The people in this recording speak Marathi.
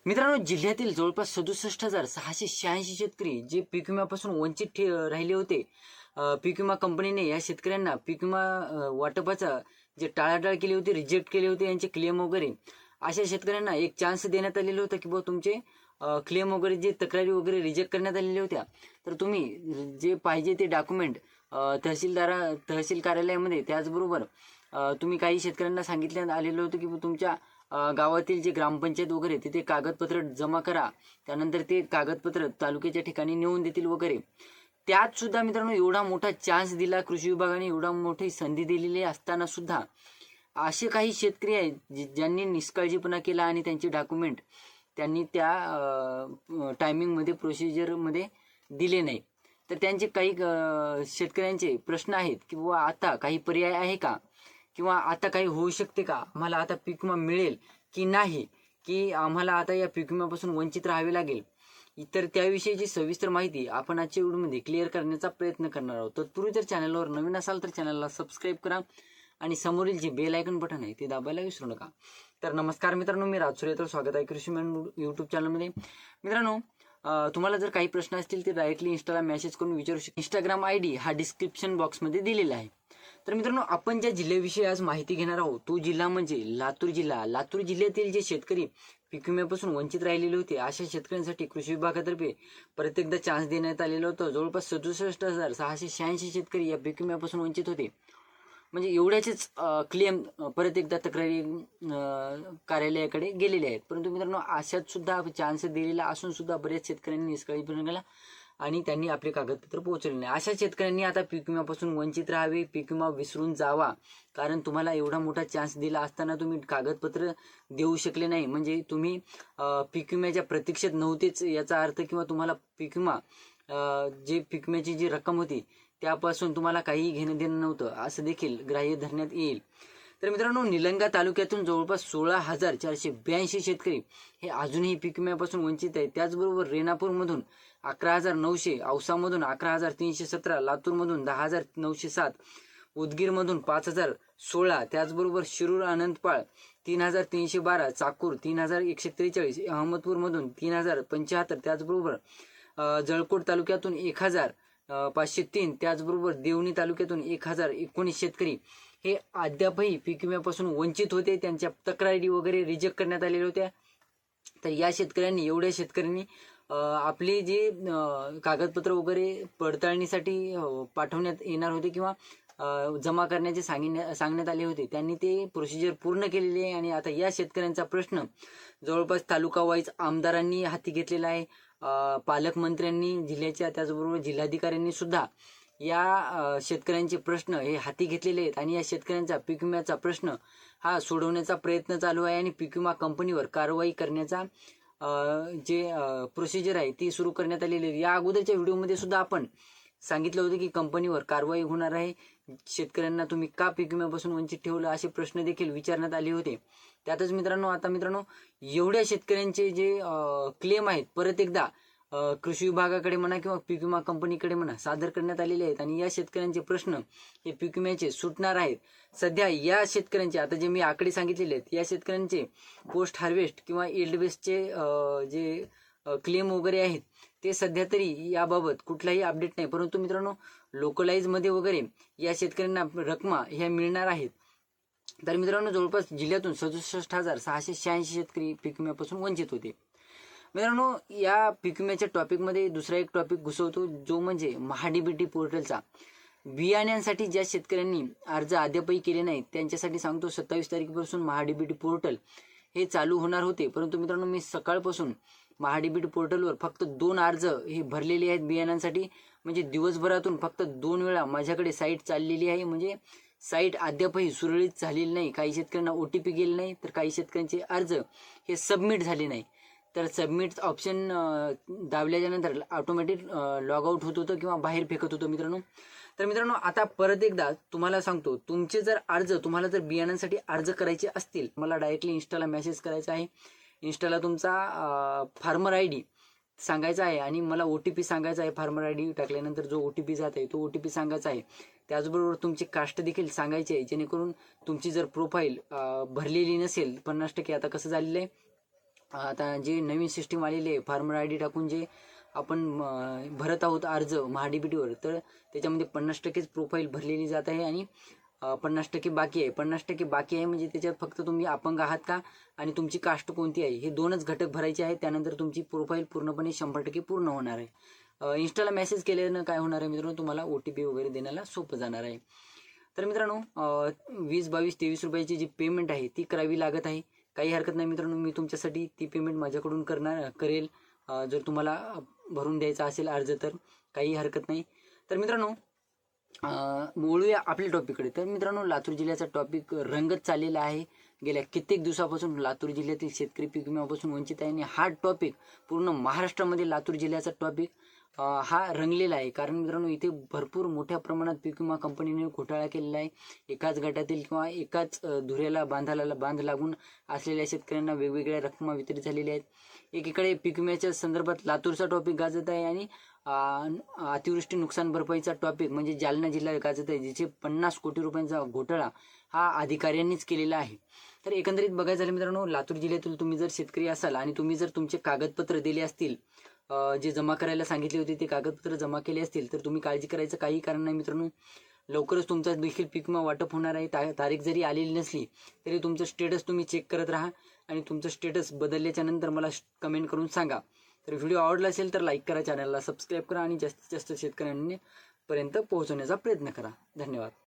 मित्रांनो, जिल्ह्यातील जवळपास 67,686 शेतकरी जे पीक विम्यापासून वंचित राहिले होते, पीक विमा कंपनीने या शेतकऱ्यांना पीक विमा वाटपाचा जे टाळाटाळ केली होती, रिजेक्ट केले होते यांचे क्लेम वगैरे, अशा शेतकऱ्यांना एक चान्स देण्यात आलेला होता की बुवा तुमचे क्लेम वगैरे जे तक्रारी वगैरे रिजेक्ट करण्यात आलेल्या होत्या, तर तुम्ही जे पाहिजे ते डॉक्युमेंट तहसील कार्यालयामध्ये, त्याचबरोबर तुम्ही काही शेतकऱ्यांना सांगितण्यात आलेलं होतं की तुमच्या गावातील जे ग्रामपंचायत वगैरे तिथे कागदपत्र जमा करा, त्यानंतर ते कागदपत्र तालुक्याच्या ठिकाणी नेऊन देतील वगैरे. त्यात सुद्धा मित्रांनो एवढा मोठा चान्स दिला कृषी विभागाने, एवढा मोठी संधी दिलेली असताना सुद्धा असे काही शेतकरी आहेत ज्यांनी निष्काळजीपणा केला आणि त्यांचे डॉक्युमेंट त्यांनी त्या टायमिंगमध्ये प्रोसिजरमध्ये दिले नाही. तर त्यांचे काही शेतकऱ्यांचे प्रश्न आहेत की बुवा आता काही पर्याय आहे का, किंवा आता काही होऊ शकते का, आम्हाला आता पीक विमा मिळेल की नाही, की आम्हाला आता या पीक विम्यापासून वंचित राहावे लागेल. तर त्याविषयीची सविस्तर माहिती आपण आजच्या व्हिडिओमध्ये क्लिअर करण्याचा प्रयत्न करणार आहोत. तत्पूर्वी जर चॅनलवर नवीन असाल तर चॅनलला सबस्क्राईब करा आणि समोरील जे बेल आयकन बटन आहे ते दाबायला विसरू नका. तर नमस्कार मित्रांनो, मी राज सूर्यतर, स्वागत आहे कृषीमॅन यूट्यूब चॅनलमध्ये. मित्रांनो, तुम्हाला जर काही प्रश्न असतील ते डायरेक्टली इंस्टाला मेसेज करून विचारू शकता. इंस्टाग्राम ID हा डिस्क्रिप्शन बॉक्समध्ये दिलेला आहे. तर मित्रांनो, आपण ज्या जिल्ह्याविषयी आज माहिती घेणार आहोत तो जिल्हा म्हणजे लातूर जिल्हा. लातूर जिल्ह्यातील जे शेतकरी पीक विम्यापासून वंचित राहिलेले होते अशा शेतकऱ्यांसाठी कृषी विभागातर्फे परत एकदा चान्स देण्यात आलेला होता. जवळपास 67,686 शेतकरी या पीक विम्यापासून वंचित होते. म्हणजे एवढ्याचेच क्लेम परत एकदा तक्रारी कार्यालयाकडे गेलेले आहेत. परंतु मित्रांनो, अशात सुद्धा चान्स दिलेला असून सुद्धा बऱ्याच शेतकऱ्यांनी निष्काळजीपणा केला आणि त्यांनी आपले कागदपत्र पोहोचवले नाही. अशा शेतकऱ्यांनी आता पीक विम्यापासून वंचित राहावे, पीक विमा विसरून जावा. कारण तुम्हाला एवढा मोठा चान्स दिला असताना तुम्ही कागदपत्र देऊ शकले नाही, म्हणजे तुम्ही पीक विम्याच्या प्रतीक्षेत नव्हतेच याचा अर्थ, किंवा तुम्हाला पीक विमा जे पीक विम्याची जी रक्कम होती त्यापासून तुम्हाला काही घेणं देणं नव्हतं, असं देखील ग्राह्य धरण्यात येईल. तर मित्रांनो, निलंगा तालुक्यातून जवळपास 16,482 शेतकरी हे अजूनही पीक विम्यापासून वंचित आहेत. त्याचबरोबर रेणापूरमधून 11,900, औसामधून 11,317, लातूरमधून 10,907, उदगीरमधून 5,016, त्याचबरोबर शिरूर आनंदपाळ 3,312, चाकूर 3,143, अहमदपूरमधून 3,075, त्याचबरोबर जळकोट तालुक्यातून 1,503, त्याचबरोबर देवणी तालुक्यातून 1,019 शेतकरी हे अद्यापही पीक विम्यापासून वंचित होते. त्यांच्या तक्रारी वगैरे रिजेक्ट करण्यात आलेल्या होत्या. तर या शेतकऱ्यांनी, एवढ्या शेतकऱ्यांनी आपली जी कागदपत्र वगैरे पडताळणीसाठी पाठवण्यात येणार होते किंवा जमा करण्याचे सांगण्यात आले होते, त्यांनी ते प्रोसिजर पूर्ण केलेली आहे. आणि आता या शेतकऱ्यांचा प्रश्न जवळपास तालुका वाईज आमदारांनी हाती घेतलेला आहे, पालकमंत्र्यांनी जिल्ह्याच्या, त्याचबरोबर जिल्हाधिकाऱ्यांनी सुद्धा या शेतकऱ्यांचे प्रश्न हे हाती घेतलेले आहेत. आणि या शेतकऱ्यांचा पीक विम्याचा प्रश्न हा सोडवण्याचा प्रयत्न चालू आहे आणि पीक विमा कंपनीवर कारवाई करण्याचा जे प्रोसिजर आहे ती सुरू करण्यात आलेली आहे. या अगोदरच्या व्हिडिओमध्ये सुद्धा आपण सांगितलं होतं की कंपनीवर कारवाई होणार आहे, शेतकऱ्यांना तुम्ही का पीक विम्यापासून वंचित ठेवलं असे प्रश्न देखील विचारण्यात आले होते. त्यातच मित्रांनो, आता मित्रांनो, एवढ्या शेतकऱ्यांचे जे क्लेम आहेत परत एकदा कृषी विभागाकडे म्हणा किंवा पीक विमा कंपनीकडे म्हणा सादर करण्यात आलेले आहेत. आणि या शेतकऱ्यांचे प्रश्न हे पीक विम्याचे सुटणार आहेत. सध्या या शेतकऱ्यांचे, आता जे मी आकडे सांगितलेले आहेत, या शेतकऱ्यांचे पोस्ट हार्वेस्ट किंवा इल्ड बेसचे जे क्लेम वगैरे आहेत ते सध्या तरी याबाबत कुठलाही अपडेट नाही. परंतु मित्रांनो, लोकलाइजमध्ये वगैरे या शेतकऱ्यांना रकमा ह्या मिळणार आहेत. तर मित्रांनो, जवळपास जिल्ह्यातून 67,686 शेतकरी पीक विम्यापासून वंचित होते. मित्रांनो, या पीक विम्याच्या टॉपिकमध्ये दुसरा एक टॉपिक घुसवतो, जो म्हणजे महाडीबीटी पोर्टलचा. बियाण्यांसाठी ज्या शेतकऱ्यांनी अर्ज अद्यापही केले नाहीत त्यांच्यासाठी सांगतो, 27 तारखेपासून महाडीबीटी पोर्टल हे चालू होणार होते. परंतु मित्रांनो, मी सकाळपासून महाडीबीटी पोर्टलवर फक्त 2 अर्ज हे भरलेले आहेत बियाण्यांसाठी. म्हणजे दिवसभरातून फक्त 2 वेळा माझ्याकडे साईट चाललेली आहे. म्हणजे साईट अद्यापही सुरळीत झालेली नाही. काही शेतकऱ्यांना OTP गेले नाही, तर काही शेतकऱ्यांचे अर्ज हे सबमिट झाले नाही. तर सबमिट ऑप्शन दाबल्याच्या नंतर ऑटोमॅटिक लॉग आउट होत होतं किंवा बाहेर फेकत होतं मित्रांनो. तर मित्रांनो, आता परत एकदा तुम्हाला सांगतो, तुमचे जर अर्ज, तुम्हाला जर बियाण्यांसाठी अर्ज करायचे असतील, मला डायरेक्टली इंस्टाला मेसेज करायचा आहे. इंस्टाला तुमचा फार्मर ID सांगायचा आहे आणि मला OTP सांगायचा आहे. फार्मर ID टाकल्यानंतर जो OTP जात आहे तो OTP सांगायचा आहे. त्याचबरोबर तुमची कास्ट देखील सांगायची आहे, जेणेकरून तुमची जर प्रोफाईल भरलेली नसेल 50%, आता कसं झालेलं आहे आता जे नवीन सिस्टीम आलेली आहे फार्मर आय डी टाकून जे आपण भरत आहोत अर्ज महाडीबीटीवर, तर त्याच्यामध्ये 50%च प्रोफाईल भरलेली जात आहे आणि 50% बाकी आहे. 50% बाकी आहे म्हणजे त्याच्यात फक्त तुम्ही अपंग आहात का आणि तुमची कास्ट कोणती आहे हे 2च घटक भरायचे आहेत. त्यानंतर तुमची प्रोफाईल पूर्णपणे 100% पूर्ण होणार आहे. इन्स्टाला मेसेज केल्यानं काय होणार आहे मित्रांनो, तुम्हाला OTP वगैरे देण्याला सोपं जाणार आहे. तर मित्रांनो 20, 22, 23 रुपयाची जी पेमेंट आहे ती करावी लागत आहे. काही हरकत नाही मित्रांनो, मी तुमच्यासाठी ती पेमेंट माझ्याकडून करेल. जर तुम्हाला भरून द्यायचा असेल अर्ज तर काही हरकत नाही. तर मित्रांनो बोलूया आपल्या टॉपिककडे. तर मित्रांनो लातूर जिल्ह्याचा टॉपिक रंगत चाललेला आहे. गेल्या कित्येक दिवसापासून लातूर जिल्ह्यातील शेतकरी पीक विम्यापासून वंचित आहे आणि हा टॉपिक पूर्ण महाराष्ट्रामध्ये लातूर जिल्ह्याचा टॉपिक हा रंगलेला आहे. कारण मित्रांनो इथे भरपूर मोठ्या प्रमाणात पीक विमा कंपनीने घोटाळा केलेला आहे. एकाच गटातील किंवा एकाच धुऱ्याला बांध लागून असलेल्या शेतकऱ्यांना वेगवेगळ्या रक्कमा वितरित झालेल्या आहेत. एकीकडे पीक विम्याच्या संदर्भात लातूरचा टॉपिक गाजत आहे आणि अतिवृष्टी नुकसान भरपाईचा टॉपिक म्हणजे जालना जिल्हा गाजत आहे, जिथे 50 कोटी रुपयांचा घोटाळा हा अधिकाऱ्यांनीच केलेला आहे. तर एकंदरीत बघायचं झालं मित्रांनो, लातूर जिल्ह्यातील तुम्ही जर शेतकरी असाल आणि तुम्ही जर तुमचे कागदपत्र दिले असतील, जे जमा करायला सांगितले होते ते कागदपत्र जमा केले असतील, तर तुम्ही काळजी करायचं काही कारण नाही मित्रांनो. लवकरच तुमचा देखील पीक विमा वाटप होणार आहे. तारीख जरी आलेली नसली तरी तुमचं स्टेटस तुम्ही चेक करत राहा आणि तुमचं स्टेटस बदलल्याच्या नंतर मला कमेंट करून सांगा. तर व्हिडिओ आवडला असेल तर लाईक करा, चॅनलला सबस्क्राईब करा आणि जास्तीत जास्त शेतकऱ्यांपर्यंत पोहोचवण्याचा प्रयत्न करा. धन्यवाद.